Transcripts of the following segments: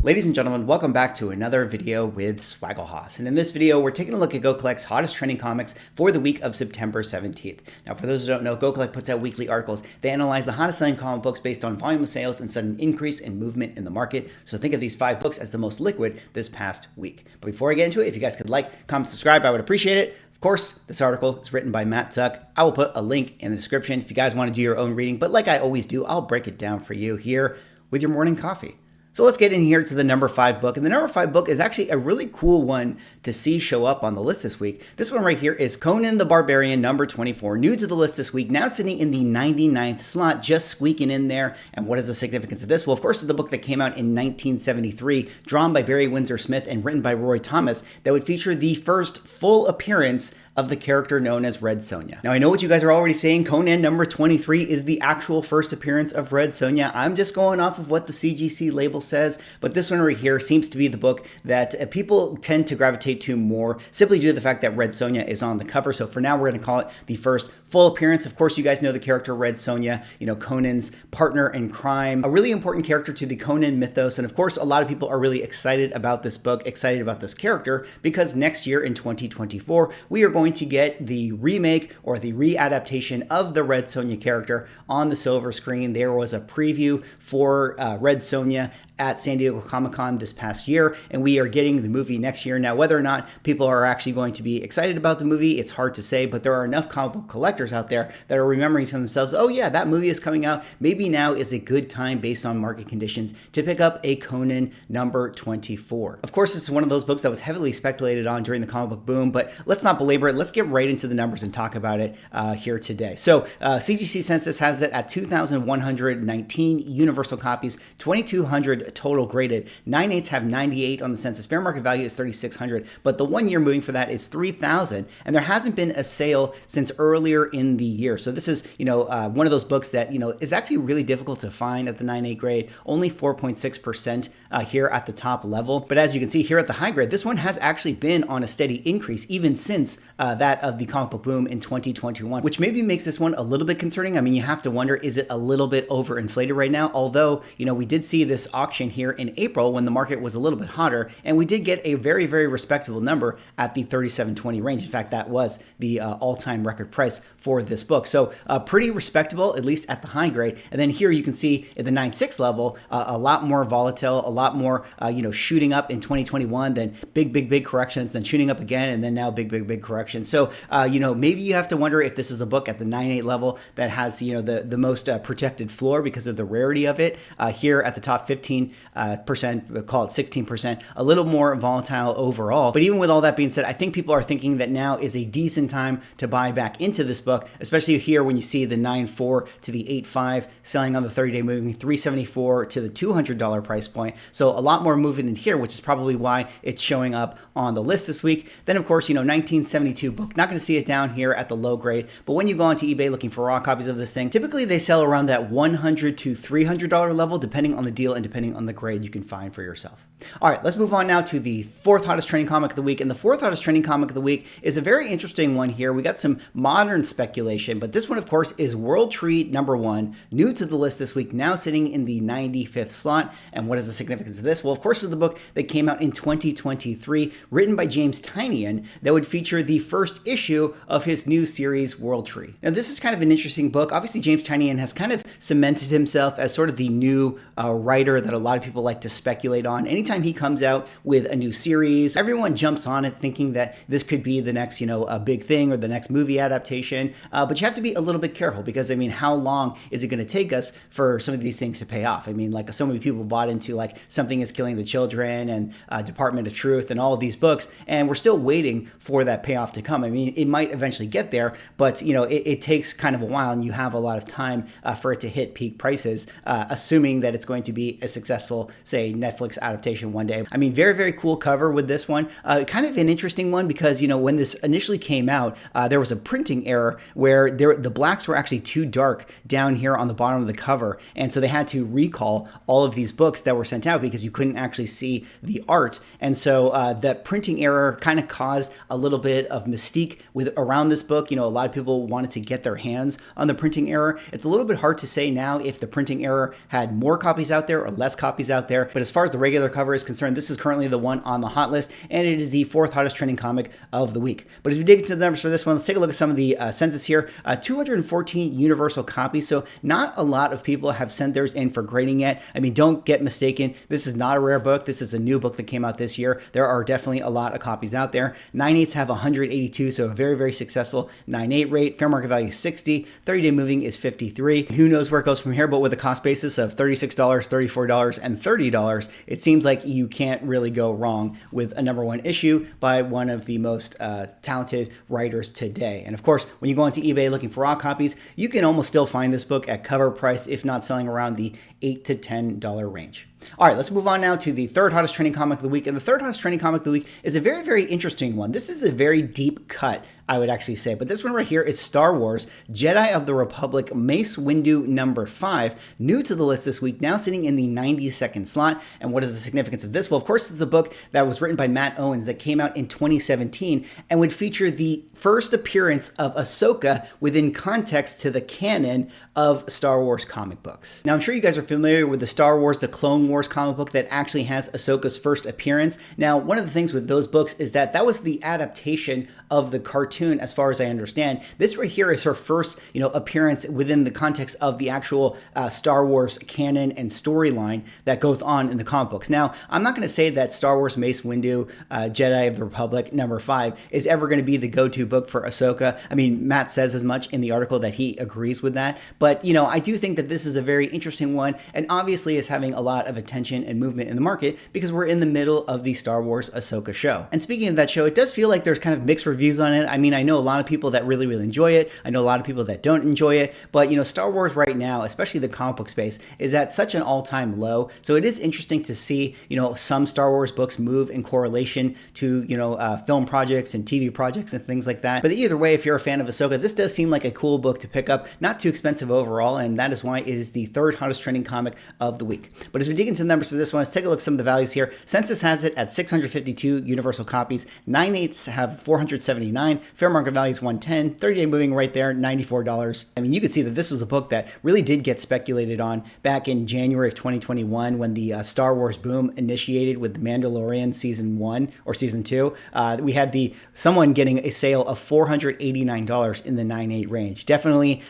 Ladies and gentlemen, welcome back to another video with Swaggle. And in this video, we're taking a look at GoCollect's hottest trending comics for the week of September 17th. Now, for those who don't know, GoCollect puts out weekly articles. They analyze the hottest selling comic books based on volume of sales and sudden increase in movement in the market. So think of these 5 books as the most liquid this past week. But before I get into it, if you guys could like, comment, subscribe, I would appreciate it. Of course, this article is written by Matt Tuck. I will put a link in the description if you guys want to do your own reading. But like I always do, I'll break it down for you here with your morning coffee. So let's get in here to the number 5 book. And the number 5 book is actually a really cool one to see show up on the list this week. This one right here is Conan the Barbarian, number 24, new to the list this week, now sitting in the 99th slot, just squeaking in there. And what is the significance of this? Well, of course, it's the book that came out in 1973, drawn by Barry Windsor Smith and written by Roy Thomas, that would feature the first full appearance of the character known as Red Sonja. Now, I know what you guys are already saying. Conan number 23 is the actual first appearance of Red Sonja. I'm just going off of what the CGC label says, but this one right here seems to be the book that people tend to gravitate to more, simply due to the fact that Red Sonja is on the cover. So for now, we're going to call it the first full appearance. Of course, you guys know the character Red Sonja, Conan's partner in crime, a really important character to the Conan mythos. And of course, a lot of people are really excited about this book, excited about this character, because next year in 2024, we are going to get the remake or the readaptation of the Red Sonja character on the silver screen. There was a preview for Red Sonja at San Diego Comic-Con this past year, and we are getting the movie next year. Now, whether or not people are actually going to be excited about the movie, it's hard to say, but there are enough comic book collectors out there that are remembering to themselves, oh yeah, that movie is coming out. Maybe now is a good time based on market conditions to pick up a Conan number 24. Of course, it's one of those books that was heavily speculated on during the comic book boom, but let's not belabor it. Let's get right into the numbers and talk about it here today. So CGC Census has it at 2,119 universal copies, 2,200 total graded. 9/8 have 98 on the census. Fair market value is 3,600, but the 1 year moving for that is 3,000, and there hasn't been a sale since earlier in the year. So this is, one of those books that, is actually really difficult to find at the 9/8 grade, only 4.6% here at the top level. But as you can see here at the high grade, this one has actually been on a steady increase even since that of the comic book boom in 2021, which maybe makes this one a little bit concerning. I mean, you have to wonder, is it a little bit overinflated right now? Although, we did see this auction here in April when the market was a little bit hotter, and we did get a very, very respectable number at the 37.20 range. In fact, that was the all-time record price for this book. So pretty respectable, at least at the high grade. And then here you can see at the 9.6 level, a lot more volatile, a lot more, shooting up in 2021, then big corrections, then shooting up again, and then now big corrections. So, maybe you have to wonder if this is a book at the 9.8 level that has, the most protected floor because of the rarity of it. Here at the top 15%, call it 16%, a little more volatile overall. But even with all that being said, I think people are thinking that now is a decent time to buy back into this book, especially here when you see the 9.4 to the 8.5 selling on the 30-day moving, 374 to the $200 price point. So a lot more movement in here, which is probably why it's showing up on the list this week. Then of course, 1972 book, not going to see it down here at the low grade, but when you go onto eBay looking for raw copies of this thing, typically they sell around that $100 to $300 level, depending on the deal and depending on the grade you can find for yourself. All right, let's move on now to the 4th hottest trending comic of the week. And the 4th hottest trending comic of the week is a very interesting one here. We got some modern speculation, but this one, of course, is World Tree number 1, new to the list this week, now sitting in the 95th slot. And what is the significance of this? Well, of course, it's the book that came out in 2023, written by James Tynion, that would feature the first issue of his new series, World Tree. Now, this is kind of an interesting book. Obviously, James Tynion has kind of cemented himself as sort of the new writer that a lot of people like to speculate on. Anytime he comes out with a new series, everyone jumps on it thinking that this could be the next, a big thing or the next movie adaptation. But you have to be a little bit careful because, how long is it going to take us for some of these things to pay off? Like so many people bought into like Something is Killing the Children and Department of Truth and all of these books, and we're still waiting for that payoff to come. It might eventually get there, but it takes kind of a while, and you have a lot of time for it to hit peak prices, assuming that it's going to be a successful, say, Netflix adaptation one day. Very, very cool cover with this one. Kind of an interesting one because, when this initially came out, there was a printing error where the blacks were actually too dark down here on the bottom of the cover. And so they had to recall all of these books that were sent out because you couldn't actually see the art. And so that printing error kind of caused a little bit of mystique around this book. A lot of people wanted to get their hands on the printing error. It's a little bit hard to say now if the printing error had more copies out there or less copies out there, but as far as the regular cover is concerned, this is currently the one on the hot list, and it is the 4th hottest trending comic of the week. But as we dig into the numbers for this one, let's take a look at some of the census here. 214 universal copies, so not a lot of people have sent theirs in for grading yet. I mean, don't get mistaken, this is not a rare book. This is a new book that came out this year. There are definitely a lot of copies out there. 9/8 have 182, so a very, very successful 9/8 rate. Fair market value is 60. 30-day moving is 53. Who knows where it goes from here, but with a cost basis of $36, $34, and $30, it seems like you can't really go wrong with a #1 issue by one of the most talented writers today. And of course, when you go onto eBay looking for raw copies, you can almost still find this book at cover price, if not selling around the $8 to $10 range. All right, let's move on now to the 3rd hottest trending comic of the week. And the 3rd hottest trending comic of the week is a very, very interesting one. This is a very deep cut, I would actually say. But this one right here is Star Wars Jedi of the Republic Mace Windu #5, new to the list this week, now sitting in the 92nd slot. And what is the significance of this? Well, of course, it's the book that was written by Matt Owens that came out in 2017 and would feature the first appearance of Ahsoka within context to the canon of Star Wars comic books. Now, I'm sure you guys are familiar with the Star Wars, the Clone Wars comic book that actually has Ahsoka's first appearance. Now, one of the things with those books is that that was the adaptation of the cartoon, as far as I understand. This right here is her first, appearance within the context of the actual Star Wars canon and storyline that goes on in the comic books. Now, I'm not going to say that Star Wars Mace Windu Jedi of the Republic #5 is ever going to be the go-to book for Ahsoka. I mean, Matt says as much in the article that he agrees with that, but I do think that this is a very interesting one, and obviously is having a lot of attention and movement in the market because we're in the middle of the Star Wars Ahsoka show. And speaking of that show, it does feel like there's kind of mixed reviews on it. I mean, I know a lot of people that really, really enjoy it. I know a lot of people that don't enjoy it, but Star Wars right now, especially the comic book space, is at such an all-time low. So it is interesting to see, some Star Wars books move in correlation to, film projects and TV projects and things like that. But either way, if you're a fan of Ahsoka, this does seem like a cool book to pick up, not too expensive overall, and that is why it is the 3rd hottest trending comic of the week. But as we dig into the numbers for this one, let's take a look at some of the values here. Census has it at 652 universal copies. 9/8 have 479. Fair market value is 110. 30-day moving right there, $94. I mean, you can see that this was a book that really did get speculated on back in January of 2021 when the Star Wars boom initiated with The Mandalorian season 1 or season 2. We had someone getting a sale of $489 in the 9/8 range. Definitely,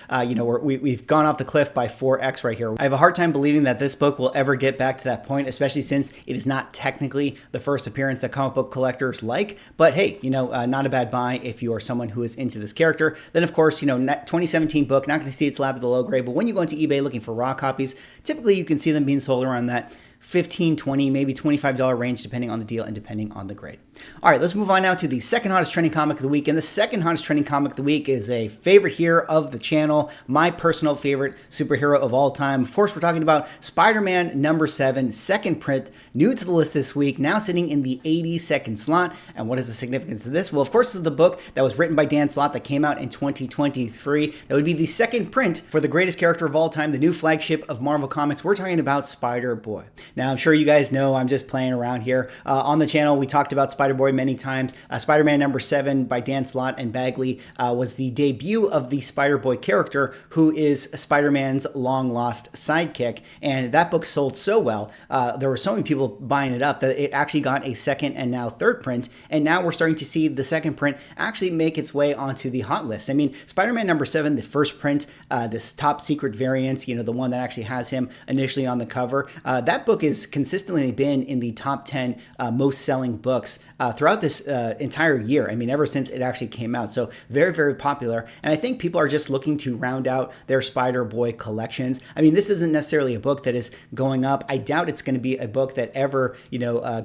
we've gone off the cliff by 4x right here. I have a hard time believing that this book will ever get back to that point, especially since it is not technically the first appearance that comic book collectors like. But hey, not a bad buy if you are someone who is into this character. Then of course, 2017 book, not going to see it slab at the low grade, but when you go into eBay looking for raw copies, typically you can see them being sold around that $15, $20, maybe $25 range, depending on the deal and depending on the grade. All right, let's move on now to the 2nd hottest trending comic of the week. And the 2nd hottest trending comic of the week is a favorite here of the channel, my personal favorite superhero of all time. Of course, we're talking about Spider-Man #7, second print, new to the list this week, now sitting in the 82nd slot. And what is the significance of this? Well, of course, this is the book that was written by Dan Slott that came out in 2023. That would be the second print for the greatest character of all time, the new flagship of Marvel Comics. We're talking about Spider-Boy. Now, I'm sure you guys know I'm just playing around here. On the channel, we talked about Spider-Boy many times. Spider-Man #7 by Dan Slott and Bagley was the debut of the Spider-Boy character, who is Spider-Man's long-lost sidekick. And that book sold so well, there were so many people buying it up that it actually got a second and now third print. And now we're starting to see the second print actually make its way onto the hot list. I mean, Spider-Man #7, the first print, this top secret variant, the one that actually has him initially on the cover, that book is consistently been in the top 10 most selling books throughout this entire year. I mean, ever since it actually came out. So very, very popular. And I think people are just looking to round out their Spider-Boy collections. I mean, this isn't necessarily a book that is going up. I doubt it's going to be a book that ever,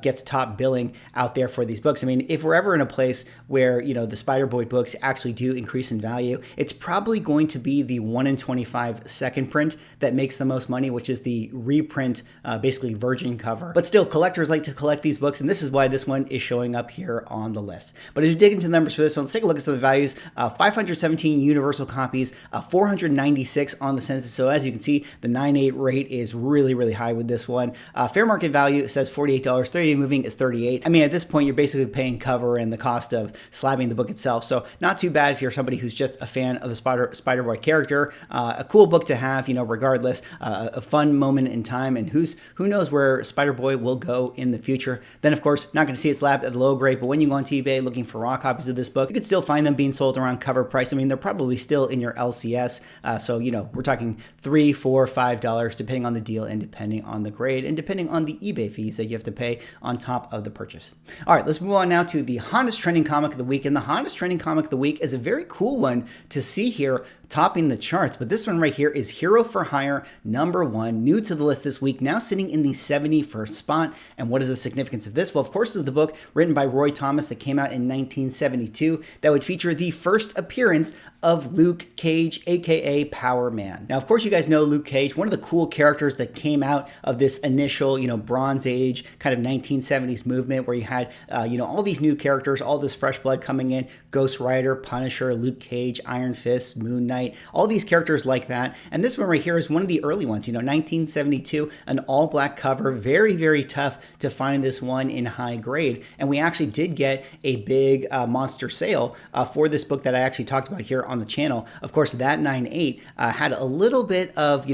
gets top billing out there for these books. I mean, if we're ever in a place where, the Spider-Boy books actually do increase in value, it's probably going to be the 1 in 25 second print that makes the most money, which is the reprint, basically virgin cover. But still, collectors like to collect these books, and this is why this one is showing up here on the list. But as we dig into the numbers for this one, let's take a look at some of the values. 517 universal copies, 496 on the census. So as you can see, the 9.8 rate is really, really high with this one. Fair market value says $48. 30-day moving is $38. I mean, at this point, you're basically paying cover and the cost of slabbing the book itself. So not too bad if you're somebody who's just a fan of the Spider-Boy character. A cool book to have, regardless. A fun moment in time, and who knows knows where Spider-Boy will go in the future. Then, of course, not going to see it slapped at the low grade, but when you go onto eBay looking for raw copies of this book, you could still find them being sold around cover price. I mean, they're probably still in your LCS. So, we're talking $3, $4, $5, depending on the deal and depending on the grade and depending on the eBay fees that you have to pay on top of the purchase. All right, let's move on now to the hottest trending comic of the week. And the hottest trending comic of the week is a very cool one to see here topping the charts. But this one right here is Hero for Hire #1, new to the list this week, now sitting in the 71st spot. And what is the significance of this? Well, of course, this is the book written by Roy Thomas that came out in 1972 that would feature the first appearance of Luke Cage, aka Power Man. Now, of course, you guys know Luke Cage, one of the cool characters that came out of this initial, Bronze Age kind of 1970s movement where you had, all these new characters, all this fresh blood coming in, Ghost Rider, Punisher, Luke Cage, Iron Fist, Moon Knight, all these characters like that. And this one right here is one of the early ones, 1972, an all black cover, very, very tough to find this one in high grade. And we actually did get a big monster sale for this book that I actually talked about here on the channel. Of course, that 9.8 had a little bit of,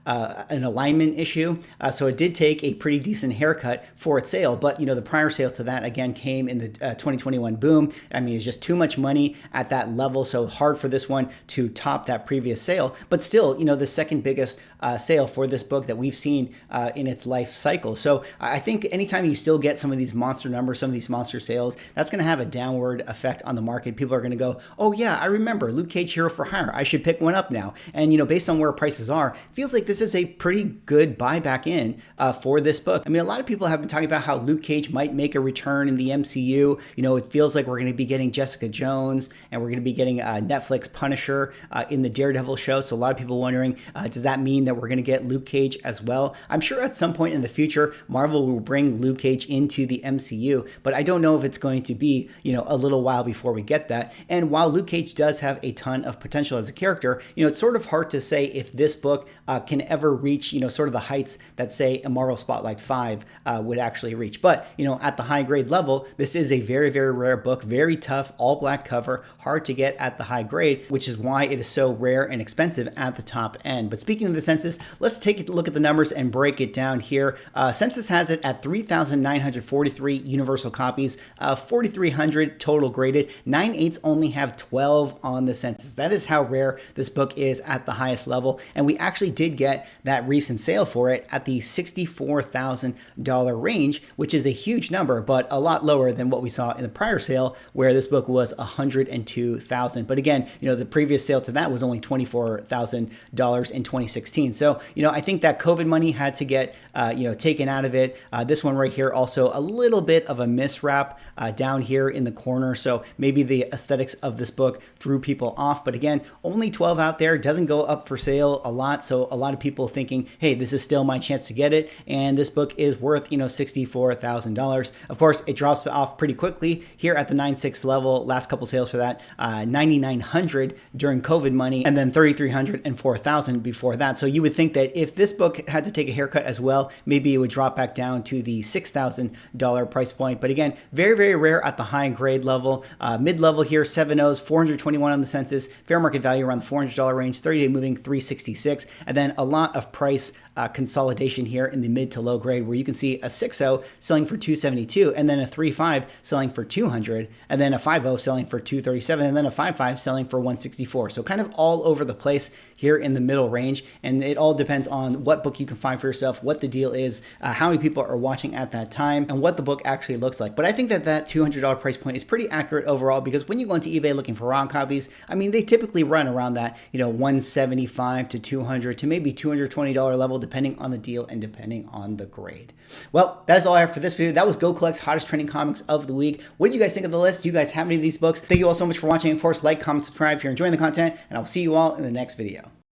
an alignment issue. So it did take a pretty decent haircut for its sale. But, the prior sale to that, again, came in the 2021 boom. I mean, it's just too much money at that level. So hard for this one to top that previous sale. But still, the second biggest sale for this book that we've seen in its life cycle. So I think anytime you still get some of these monster numbers, some of these monster sales, that's going to have a downward effect on the market. People are going to go, oh yeah, I remember Luke Cage Hero for Hire. I should pick one up now. And, based on where prices are, it feels like this is a pretty good buy back in for this book. I mean, a lot of people have been talking about how Luke Cage might make a return in the MCU. It feels like we're going to be getting Jessica Jones and we're going to be getting Netflix Punisher in the Daredevil show. So a lot of people wondering, does that mean that we're going to get Luke Cage as well? I'm sure at some point in the future, Marvel will bring Luke Cage into the MCU, but I don't know if it's going to be, a little while before we get that. And while Luke Cage does have a ton of potential as a character, it's sort of hard to say if this book can ever reach, sort of the heights that, say, a Marvel Spotlight 5 would actually reach. But, at the high grade level, this is a very, very rare book, very tough, all black cover, hard to get at the high grade, which is why it is so rare and expensive at the top end. But speaking of the census, let's take a look at the numbers and break it down here. Census has it at 3,943 universal copies, 4,300 total graded. 9/8 only have 12 on the census. That is how rare this book is at the highest level. And we actually did get that recent sale for it at the $64,000 range, which is a huge number, but a lot lower than what we saw in the prior sale where this book was $102,000. But again, the previous sale to that was only $24,000 in 2016. So, I think that COVID money had to get, taken out of it. This one right here, also a little bit of a miswrap down here in the corner. So maybe the aesthetics of this book threw people off. But again, only 12 out there, doesn't go up for sale a lot. So a lot of people thinking, hey, this is still my chance to get it. And this book is worth, $64,000. Of course, it drops off pretty quickly here at the 9.6 level. Last couple sales for that, 9,900 during COVID money, and then 3,300 and 4,000 before that. So you would think that if this book had to take a haircut as well, maybe it would drop back down to the $6,000 price point. But again, very, very rare at the high grade level. Mid-level here, 7.0s, 421 on the census, fair market value around the $400 range, 30-day moving 366, and then a lot of price consolidation here in the mid to low grade where you can see a 6.0 selling for $272 and then a 3.5 selling for $200 and then a 5.0 selling for $237 and then a 5.5 selling for $164. So kind of all over the place here in the middle range, and it all depends on what book you can find for yourself, what the deal is, how many people are watching at that time, and what the book actually looks like. But I think that $200 price point is pretty accurate overall because when you go into eBay looking for raw copies, I mean, they typically run around that, $175 to $200 to maybe $220 level depending on the deal and depending on the grade. Well, that is all I have for this video. That was Go Collect's hottest trending comics of the week. What did you guys think of the list? Do you guys have any of these books? Thank you all so much for watching. Of course, like, comment, subscribe if you're enjoying the content, and I'll see you all in the next video.